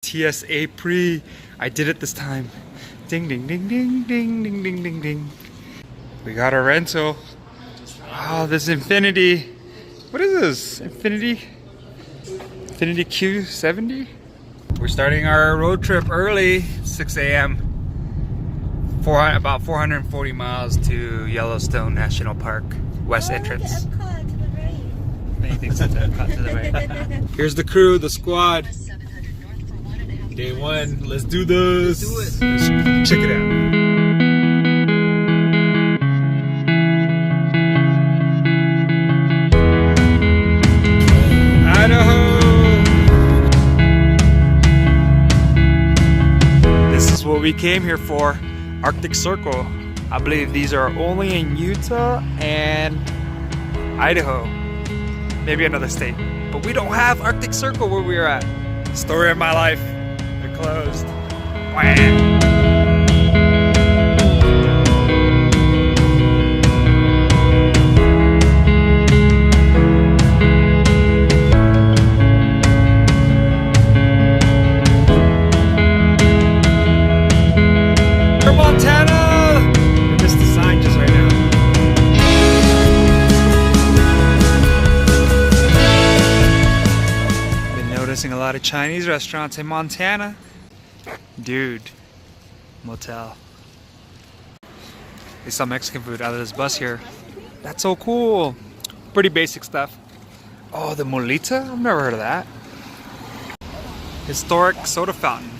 TSA pre. I did it this time. Ding, ding, ding, ding, ding, ding, ding, ding, ding. We got our rental. Oh, this Infinity. What is this? Infinity Q70? We're starting our road trip early, 6 a.m. About 440 miles to Yellowstone National Park, west entrance. Epcot to the right. Many things to Epcot to the right. Here's the crew, the squad. Day one, let's do this. Let's do it. Let's check it out. This is what we came here for, Arctic Circle. I believe these are only in Utah and Idaho, maybe another state. But we don't have Arctic Circle where we're at. Story of my life, they're closed. Wham. A lot of Chinese restaurants in Montana. Dude, motel. They sell Mexican food out of this bus here. That's so cool. Pretty basic stuff. Oh, the Molita? I've never heard of that. Historic soda fountain.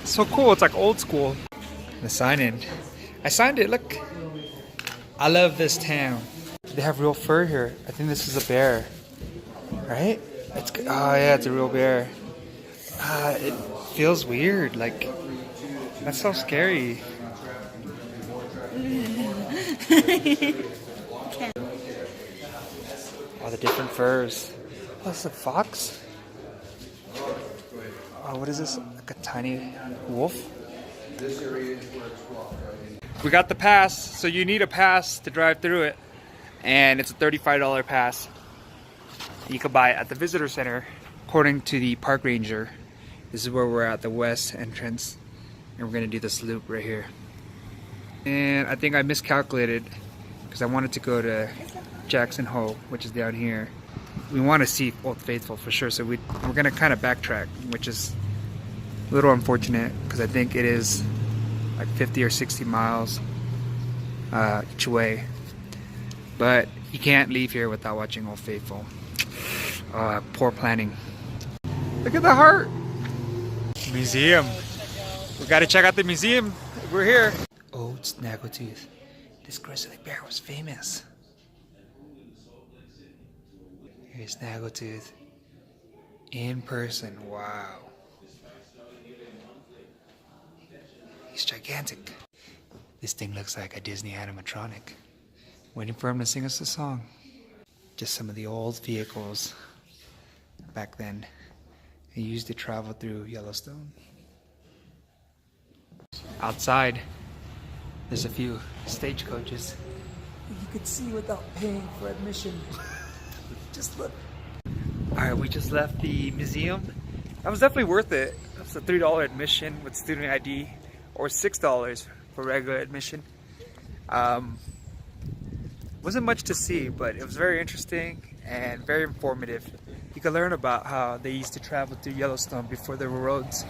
So cool, it's like old school. The sign in. I signed it, look. I love this town. They have real fur here. I think this is a bear. Right? It's, oh yeah, it's a real bear. It feels weird, like, that's so scary. Oh, the different furs. Oh, it's a fox? Oh, what is this? Like a tiny wolf? We got the pass, so you need a pass to drive through it. And it's a $35 pass. You can buy it at the visitor center. According to the park ranger, this is where we're at, the west entrance, and we're gonna do this loop right here. And I think I miscalculated because I wanted to go to Jackson Hole, which is down here. We want to see Old Faithful for sure, so we're gonna kind of backtrack, which is a little unfortunate because I think it is like 50 or 60 miles each way. But you can't leave here without watching Old Faithful. Poor planning. Look at the heart. Museum. We gotta check out the museum. We're here. Oh, it's Snaggletooth. This grizzly bear was famous. Here's Snaggletooth. In person. Wow. He's gigantic. This thing looks like a Disney animatronic. Waiting for him to sing us a song. Just some of the old vehicles back then. They used to travel through Yellowstone. Outside, there's a few stagecoaches. You could see without paying for admission. Just look. Alright, we just left the museum. That was definitely worth it. That's a $3 admission with student ID, or $6 for regular admission. Wasn't much to see, but it was very interesting and very informative. You can learn about how they used to travel through Yellowstone before there were roads.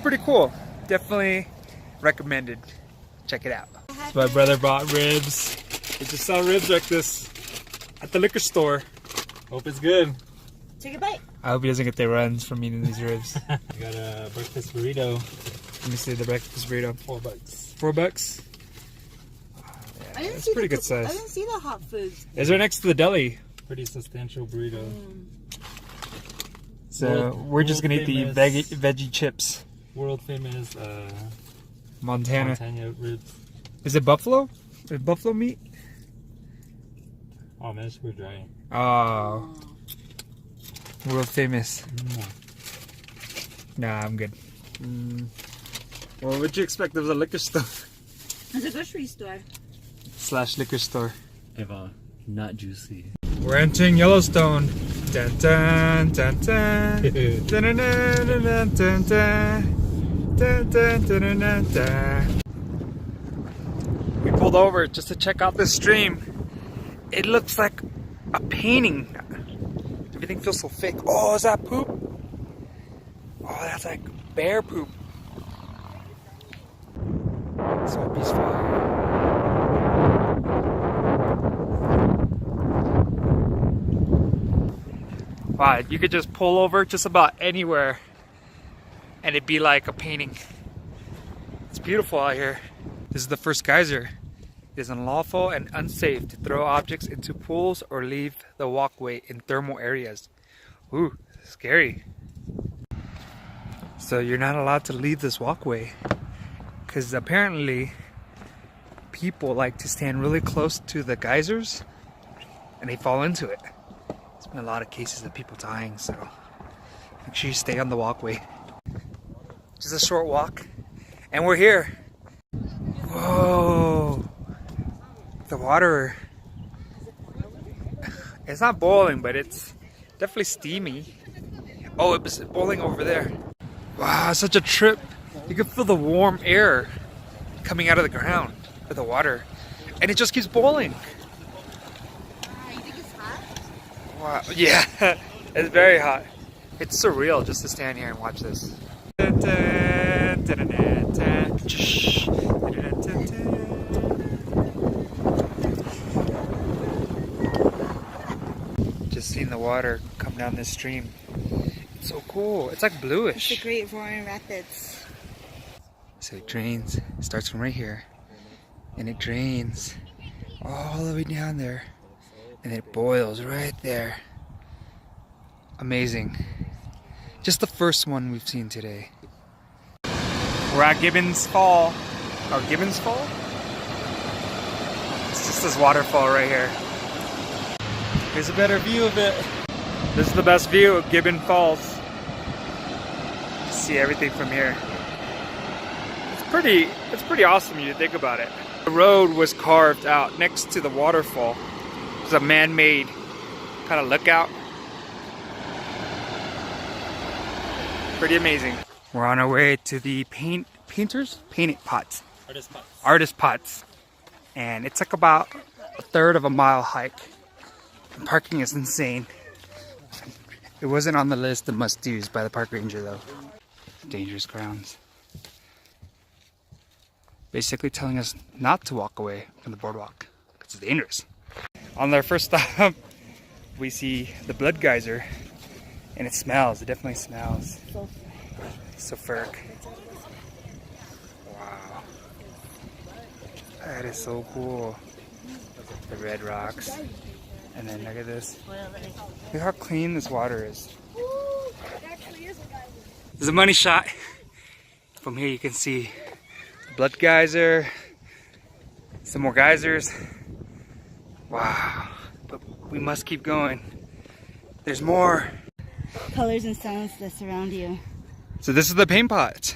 Pretty cool. Definitely recommended. Check it out. So my brother bought ribs. They just sell ribs like this at the liquor store. Hope it's good. Take a bite. I hope he doesn't get the runs from eating these ribs. I got a breakfast burrito. Let me see the breakfast burrito. $4. $4? Yeah, that's pretty good size. I didn't see the hot foods. Is there next to the deli? Pretty substantial burrito. So we're just gonna eat the veggie chips. World famous Montana ribs. Is it buffalo? Is it buffalo meat? Oh man, it's super dry. Oh. World famous. Nah, I'm good. Well, what'd you expect? There was a liquor store. It's a grocery store. / liquor store. Eva, not juicy. We're entering Yellowstone. Dun dun dun dun. Dun dun dun dun dun dun. Dun dun dun dun dun dun. We pulled over just to check out this stream. It looks like a painting. Everything feels so fake. Oh, is that poop? Oh, that's like bear poop. So peaceful. Wow, you could just pull over just about anywhere and it'd be like a painting. It's beautiful out here. This is the first geyser. It is unlawful and unsafe to throw objects into pools or leave the walkway in thermal areas. Ooh, scary. So you're not allowed to leave this walkway because apparently people like to stand really close to the geysers and they fall into it. There's been a lot of cases of people dying, so make sure you stay on the walkway. Just a short walk and we're here. Whoa, the water, it's not boiling, but it's definitely steamy. Oh, it was boiling over there. Wow, such a trip. You can feel the warm air coming out of the ground or the water, and it just keeps boiling. You think it's hot? Wow, yeah, it's very hot. It's surreal just to stand here and watch this. Just seeing the water come down this stream. It's so cool. It's like bluish. It's the Great Roaring Rapids. So it drains. It starts from right here. And it drains all the way down there. And it boils right there. Amazing. Just the first one we've seen today. We're at Gibbons Fall. Or Gibbons Fall? It's just this waterfall right here. Here's a better view of it. This is the best view of Gibbon Falls. See everything from here. It's pretty awesome when you think about it. The road was carved out next to the waterfall. It's a man-made kind of lookout. Pretty amazing. We're on our way to the painting pots. Artist pots. And it's like about a third of a mile hike. And parking is insane. It wasn't on the list of must-dos by the park ranger though. Dangerous grounds. Basically telling us not to walk away from the boardwalk because it's dangerous. On their first stop, we see the blood geyser, and it smells. It definitely smells. Sulfuric. Wow. That is so cool. The red rocks. And then look at this. Look how clean this water is. There's a money shot. From here you can see the blood geyser, some more geysers. Wow. But we must keep going. There's more. Colors and sounds that surround you. So this is the paint pot.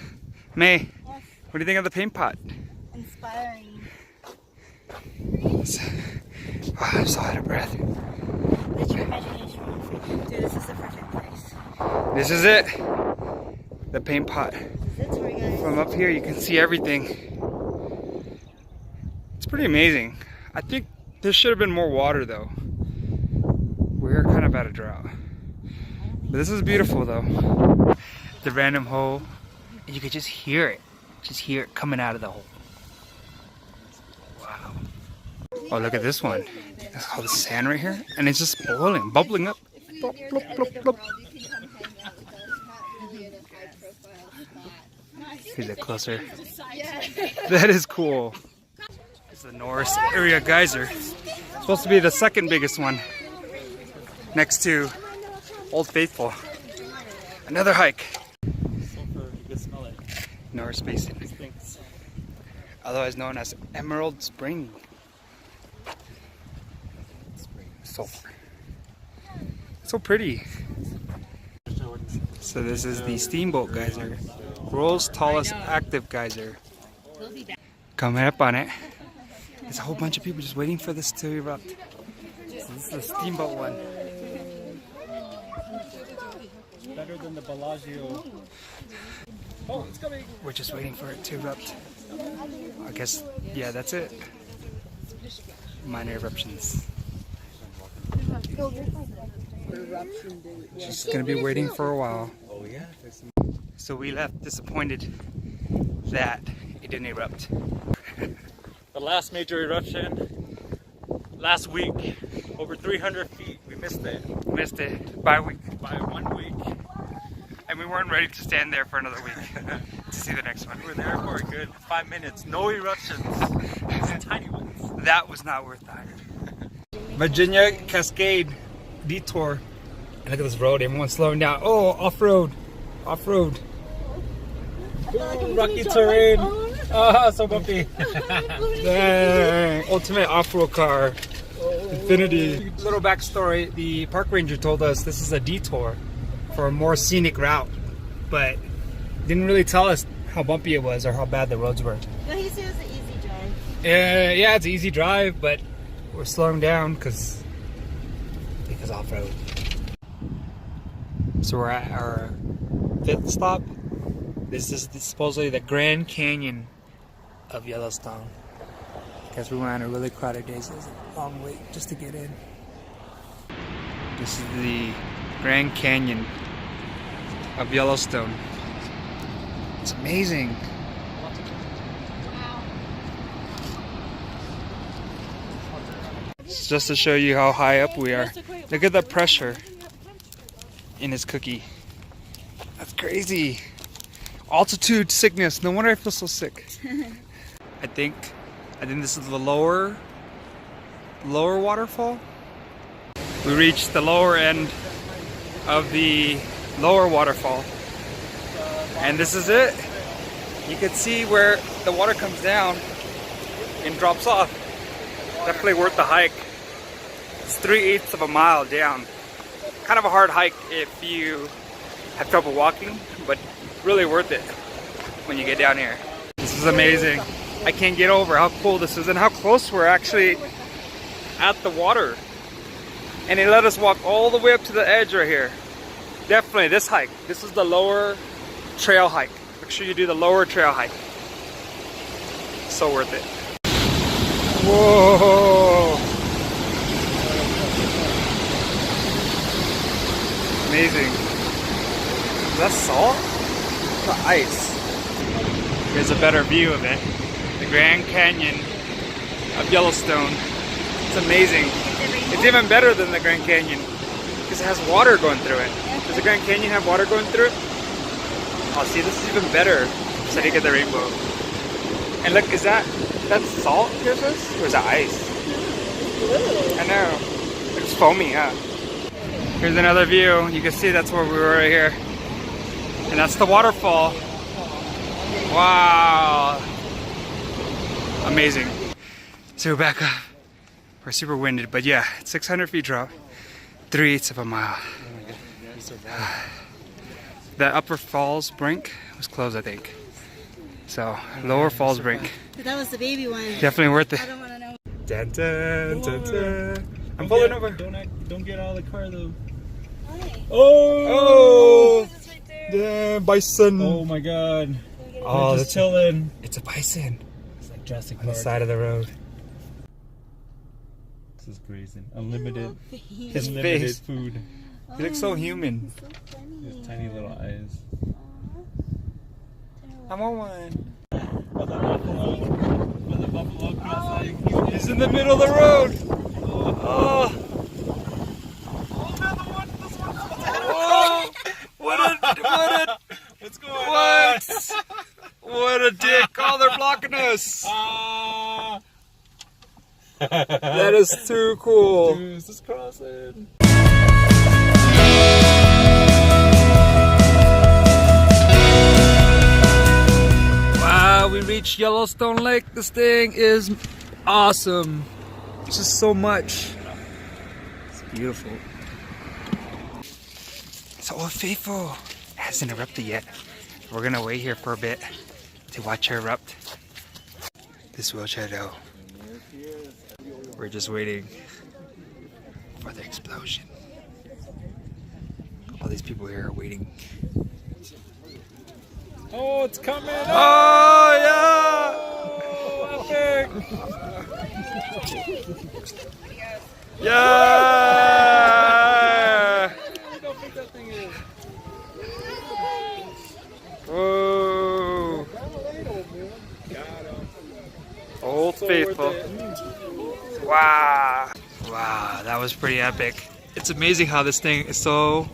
May, what do you think of the paint pot? Inspiring. Wow, I'm so out of breath. Let your imagination run free. Dude, this is the perfect place. This is it. The paint pot. This is it, guys. From up here you can see everything. It's pretty amazing. I think there should have been more water though. We're kind of at a drought. But this is beautiful though. The random hole. And you could just hear it. Just hear it coming out of the hole. Wow. Oh, look at this one. All the sand right here. And it's just boiling, bubbling up. Blop, blop, blop, blop. Here's it closer. That is cool. It's the Norris Area Geyser. It's supposed to be the second biggest one. Next to Old Faithful. Another hike. Sulfur, you can smell it. Norris Basin. It stinks. Otherwise known as Emerald Spring. Sulfur. So pretty. So this is the Steamboat Geyser. World's tallest active geyser. Coming up on it. There's a whole bunch of people just waiting for this to erupt. So this is the Steamboat one. better than the Bellagio. Oh, it's coming! We're just waiting for it to erupt. I guess, yeah, that's it. Minor eruptions. Just gonna be waiting for a while. Oh yeah. So we left disappointed that it didn't erupt. The last major eruption last week, over 300 feet. We missed it Missed it by 1 week. and we weren't ready to stand there for another week to see the next one. We were there for a good 5 minutes. No eruptions. Just tiny ones. That was not worth the hype. Virginia Cascade detour. And look at this road, everyone's slowing down. Oh, off-road. Off-road. Rocky terrain. Ah, so bumpy. Dang, ultimate off-road car. Infinity. Little backstory, the park ranger told us this is a detour for a more scenic route, but didn't really tell us how bumpy it was or how bad the roads were. No, he says it's an easy drive. Yeah, it's an easy drive, but we're slowing down because off-road. So we're at our 5th stop. This is supposedly the Grand Canyon of Yellowstone. Because we went on a really crowded day, so it was a long wait just to get in. This is the Grand Canyon of Yellowstone. It's amazing. It's just to show you how high up we are. Look at the pressure in his cookie. That's crazy. Altitude sickness. No wonder I feel so sick. I think this is the lower waterfall. We reached the lower end of the lower waterfall, and this is it. You can see where the water comes down and drops off. Definitely worth the hike. It's 3/8 of a mile down. Kind of a hard hike if you have trouble walking, but really worth it when you get down here. This is amazing. I can't get over how cool this is and how close we're actually at the water. And they let us walk all the way up to the edge right here. Definitely this hike. This is the lower trail hike. Make sure you do the lower trail hike. So worth it. Whoa! Amazing. Is that salt? The ice. Here's a better view of it. The Grand Canyon of Yellowstone. It's amazing. It's even better than the Grand Canyon because it has water going through it. Does the Grand Canyon have water going through it? Oh, see, this is even better. So you get the rainbow. And look, is that salt, Jesus? Or is that ice? I know. It's foamy, huh? Here's another view. You can see that's where we were right here. And that's the waterfall. Wow. Amazing. So we're back up. We're super winded, but yeah, it's 600 feet drop. 3/8 of a mile. The upper falls brink was closed, I think. So, lower falls brink. That was the baby one. Definitely worth it. I don't want to know. Dun, dun, dun, dun. I'm pulling over. Don't get out of the car though. Why? Oh! It's right there. Yeah, bison. Oh my god. Oh, We're just chilling. It's a bison It's like Jurassic on the Park. side of the road. This is grazing. Unlimited. His Unlimited face. food. He looks so human. So funny. His tiny little eyes. I want one. When the buffalo cross He's in the middle of the road. Oh. What's going What? What a dick. Oh, they're blocking us. on? That is too cool. Dude, just crossing. Wow, we reached Yellowstone Lake. This thing is awesome. It's just so much. It's beautiful. It's Old Faithful. It hasn't erupted yet. We're gonna wait here for a bit to watch her erupt. This will shadow. We're just waiting for the explosion. all these people here are waiting. Oh, it's coming! Oh, yeah! Yeah! Whoa! Old Faithful. Wow! Wow, that was pretty epic. It's amazing how this thing is so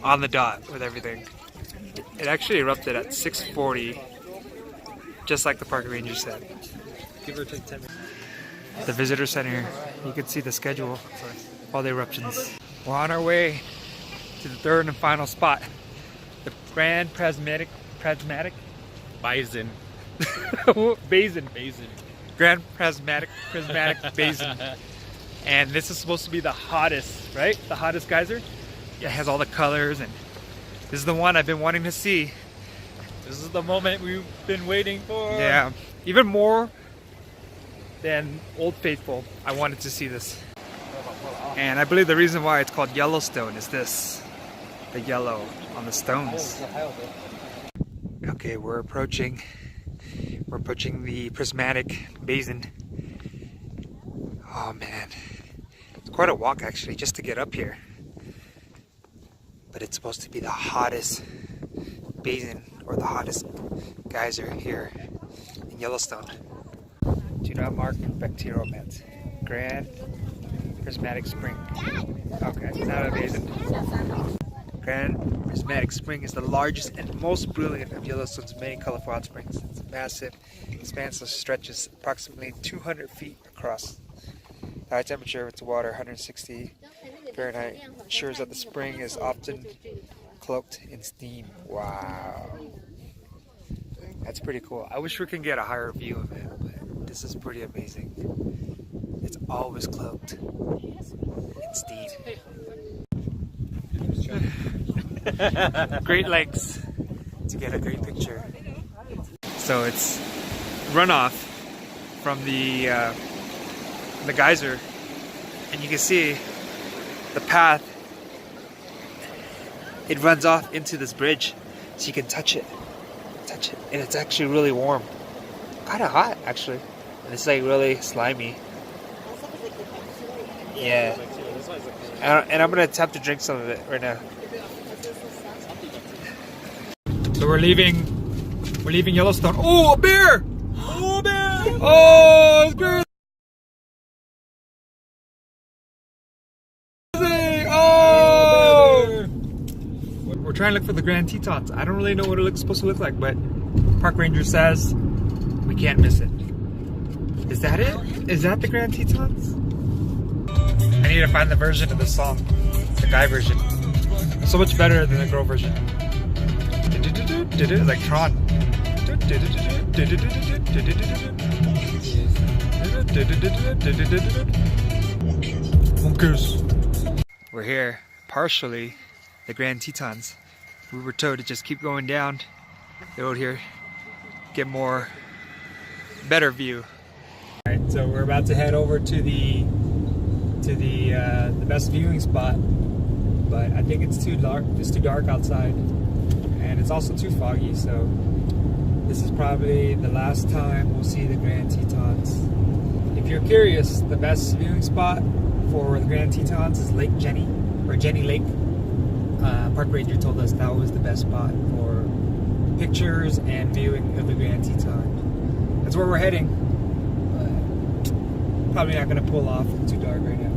on the dot with everything. It actually erupted at 6:40, just like the park ranger said. Give or take 10 minutes. The visitor center, you can see the schedule for all the eruptions. We're on our way to the third and final spot, the Grand Prismatic Bison. Basin. Basin. Grand Prismatic Basin. And this is supposed to be the hottest, right? The hottest geyser. It has all the colors, and this is the one I've been wanting to see. This is the moment we've been waiting for. Yeah, even more than Old Faithful, I wanted to see this. And I believe the reason why it's called Yellowstone is this, the yellow on the stones. Okay, we're approaching the Prismatic Basin. Oh man, it's quite a walk actually just to get up here. But it's supposed to be the hottest basin or the hottest geyser here in Yellowstone. Do not mark bacterial meds. Grand Prismatic Spring. Okay, it's not a basin. Grand Prismatic Spring is the largest and most brilliant of Yellowstone's many colorful hot springs. It's a massive expanse that stretches approximately 200 feet across. The high temperature of its water, 160 Fahrenheit, ensures that the spring is often cloaked in steam. Wow. That's pretty cool. I wish we could get a higher view of it, but this is pretty amazing. It's always cloaked in steam. Great lengths to get a great picture. So it's runoff from the geyser, and you can see the path. It runs off into this bridge, so you can touch it, and it's actually really warm, kind of hot actually, and it's like really slimy. Yeah, and I'm gonna attempt to drink some of it right now. So we're leaving Yellowstone. Oh, a bear! Oh, a bear! Oh, it's bear! Oh! We're trying to look for the Grand Tetons. I don't really know what it looks supposed to look like, but park ranger says we can't miss it. Is that it? Is that the Grand Tetons? I need to find the version of the song, the guy version. So much better than the girl version. Like Tron. We're here, partially, the Grand Tetons. We were told to just keep going down the road here, get better view. All right, so we're about to head over to the best viewing spot, but I think it's too dark. It's too dark outside, and it's also too foggy. So this is probably the last time we'll see the Grand Tetons. If you're curious, the best viewing spot for the Grand Tetons is Lake Jenny, or Jenny Lake. Park ranger told us that was the best spot for pictures and viewing of the Grand Teton. That's where we're heading, but probably not going to pull off. It's too dark right now.